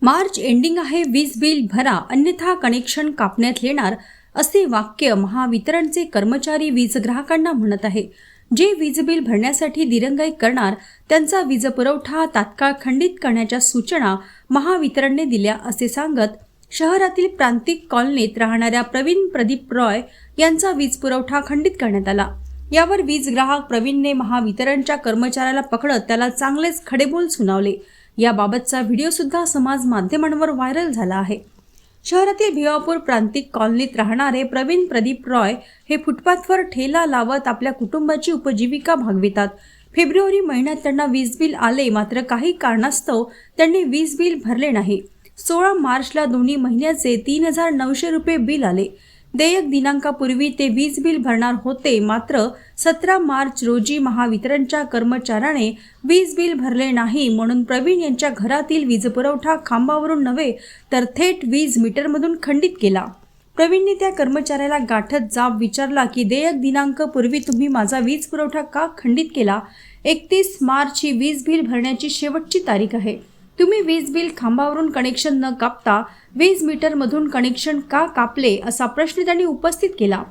March ending आहे, वीज bill भरा अन्यथा कनेक्शन कापण्यात येणार, असे वाक्य महावितरणचे कर्मचारी वीज ग्राहकांना म्हणत आहे. जे वीज बिल भरण्यासाठी दिरंगाई करणार त्यांचा वीज पुरवठा तात्काळ खंडित करण्याच्या सूचना महावितरणने दिल्या, असे सांगत शहरातील प्रांतिक कॉलनीत राहणाऱ्या प्रवीण प्रदीप रॉय यांचा वीज पुरवठा खंडित करण्यात आला. यावर वीज ग्राहक प्रवीणने महावितरणच्या कर्मचाऱ्याला पकडत त्याला चांगलेच खडेबोल सुनावले. याबाबतचा व्हिडिओ सुद्धा समाज माध्यमांवर व्हायरल झाला आहे. शहरातील भिवापूर प्रांतिक कॉलनीत राहणारे प्रवीण प्रदीप रॉय हे फुटपाथवर ठेला लावत आपल्या कुटुंबाची उपजीविका भागवितात. फेब्रुवारी महिन्यात त्यांना वीज बिल आले, मात्र काही कारणास्तव त्यांनी वीज बिल भरले नाही. 16 मार्चला दोन्ही महिन्याचे 3,900 रुपये बिल आले. देयक दिनांकापूर्वी ते वीज बिल भरणार होते, मात्र 17 मार्च रोजी महावितरणच्या कर्मचाऱ्याने वीज बिल भरले नाही, म्हणून प्रवीण यांच्या घरातील वीज पुरवठा खांबावरून नव्हे तर थेट वीज मीटरमधून खंडित केला. प्रवीणने त्या कर्मचाऱ्याला गाठत जाब विचारला की देयक दिनांकापूर्वी तुम्ही माझा वीज पुरवठा का खंडित केला? 31 मार्च ही वीज बिल भरण्याची शेवटची तारीख आहे. तुम्ही वीज बिल खांबावरून कनेक्शन न कापता वीज मीटरमधून कनेक्शन का कापले, असा प्रश्न त्यांनी उपस्थित केला.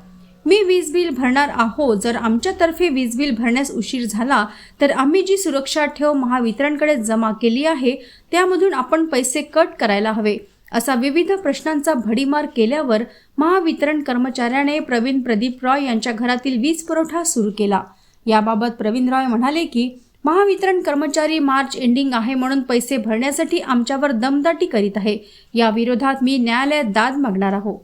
मी वीज बिल भरणार आहोत. जर आमच्यातर्फे वीज बिल भरण्यास उशीर झाला तर आम्ही जी सुरक्षा ठेव महावितरणकडे जमा केली आहे त्यामधून आपण पैसे कट करायला हवे, असा विविध प्रश्नांचा भडीमार केल्यावर महावितरण कर्मचाऱ्याने प्रवीण प्रदीप रॉय यांच्या घरातील वीज पुरवठा सुरू केला. याबाबत प्रवीण रॉय म्हणाले की महावितरण कर्मचारी मार्च एंडिंग आहे म्हणून पैसे भरण्यासाठी आमच्यावर दमदाटी करीत आहे. या विरोधात मी न्यायालयात दाद मागणार आहोत.